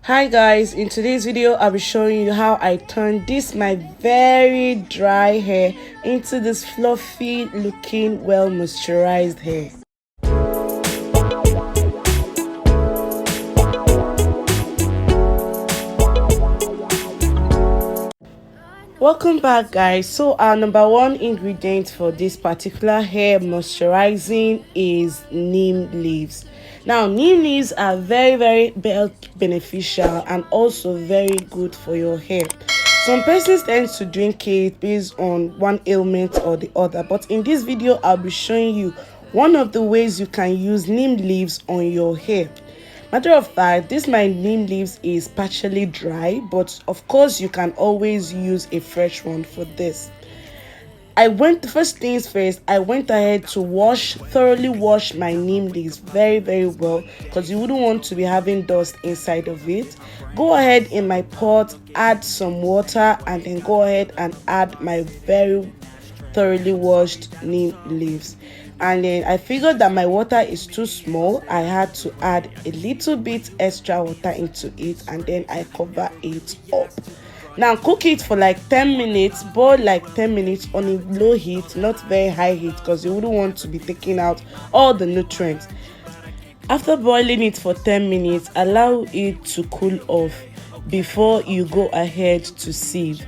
Hi guys, in today's video I'll be showing you how I turned this my very dry hair into this fluffy looking well moisturized hair. Welcome back guys. So our number one ingredient for this particular hair moisturizing is neem leaves. Now neem leaves are very beneficial and also very good for your hair. Some persons tend to drink it based on one ailment or the other, but in this video I'll be showing you one of the ways you can use neem leaves on your hair. Matter of fact, this my neem leaves is partially dry, but of course you can always use a fresh one for this. First things first, I went ahead to thoroughly wash my neem leaves very well, because you wouldn't want to be having dust inside of it. Go ahead in my pot, add some water, and then go ahead and add my very thoroughly washed neem leaves. And then I figured that my water is too small. I had to add a little bit extra water into it, and then I cover it up. Now cook it for like 10 minutes, boil like 10 minutes on a low heat, not very high heat, because you wouldn't want to be taking out all the nutrients. After boiling it for 10 minutes, allow it to cool off before you go ahead to sieve.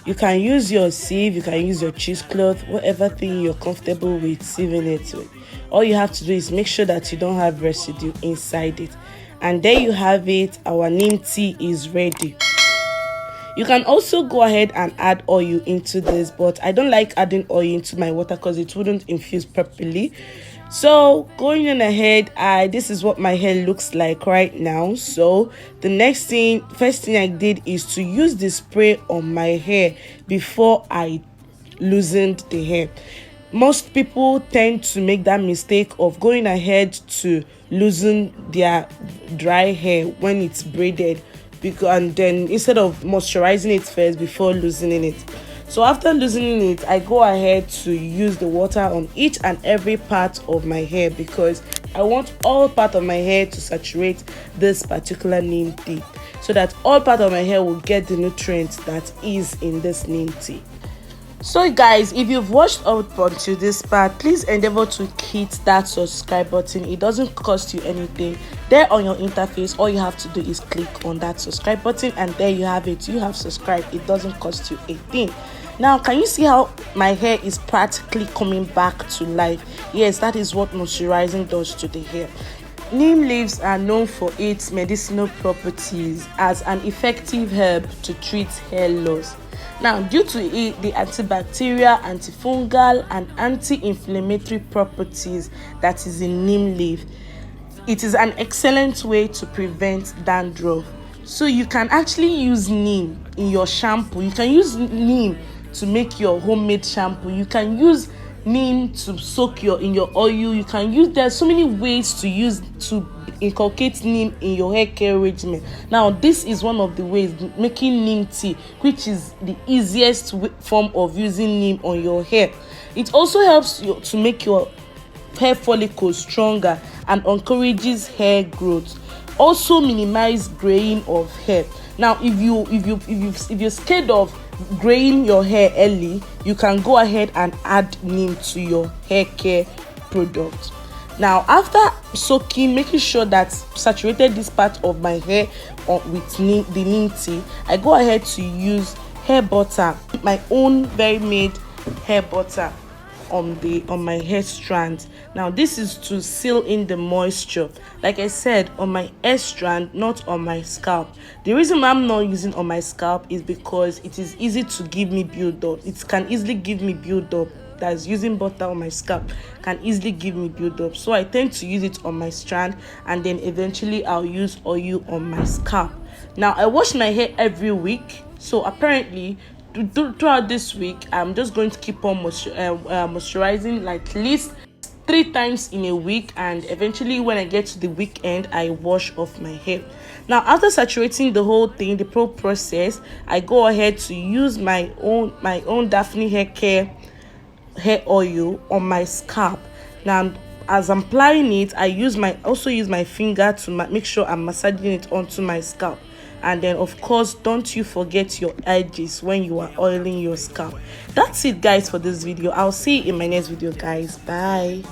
You can use your sieve, you can use your cheesecloth, whatever thing you're comfortable with sieving it with. All you have to do is make sure that you don't have residue inside it. And there you have it, our neem tea is ready. You can also go ahead and add oil into this, but I don't like adding oil into my water because it wouldn't infuse properly. So going on ahead, this is what my hair looks like right now. So first thing I did is to use the spray on my hair before I loosened the hair. Most people tend to make that mistake of going ahead to loosen their dry hair when it's braided, and then instead of moisturizing it first before loosening it. So after loosening it, I go ahead to use the water on each and every part of my hair, because I want all part of my hair to saturate this particular neem tea, so that all part of my hair will get the nutrients that is in this neem tea. So guys, if you've watched up until this part, please endeavor to hit that subscribe button. It doesn't cost you anything. There on your interface, all you have to do is click on that subscribe button, and there you have it. You have subscribed. It doesn't cost you a thing. Now, can you see how my hair is practically coming back to life? Yes, that is what moisturizing does to the hair. Neem leaves are known for its medicinal properties as an effective herb to treat hair loss. Now, due to it, the antibacterial, antifungal, and anti-inflammatory properties that is in neem leaf, it is an excellent way to prevent dandruff. So you can actually use neem in your shampoo. You can use neem to make your homemade shampoo. You can use neem to soak in your oil. You can use, there's so many ways to inculcate neem in your hair care regimen. Now this is one of the ways, making neem tea, which is the easiest form of using neem on your hair. It also helps you to make your hair follicles stronger and encourages hair growth. Also minimize graying of hair. Now if you're scared of graying your hair early, you can go ahead and add neem to your hair care product. Now after soaking, making sure that saturated this part of my hair with the neem tea, I go ahead to use hair butter, my own very made hair butter, on my hair strand. Now this is to seal in the moisture, like I said, on my hair strand, not on my scalp. The reason I'm not using on my scalp is because it is easy to give me build up. It can easily give me build up. That's using butter on my scalp can easily give me build up, so I tend to use it on my strand, and then eventually I'll use oil on my scalp. Now I wash my hair every week, so apparently throughout this week I'm just going to keep on moisturizing like at least 3 times in a week, and eventually when I get to the weekend I wash off my hair. Now after saturating the whole thing, the process, I go ahead to use my own Daphne hair oil on my scalp. Now as I'm applying it, I also use my finger to make sure I'm massaging it onto my scalp. And then of course, don't you forget your edges when you are oiling your scalp. That's it guys for this video. I'll see you in my next video guys. Bye.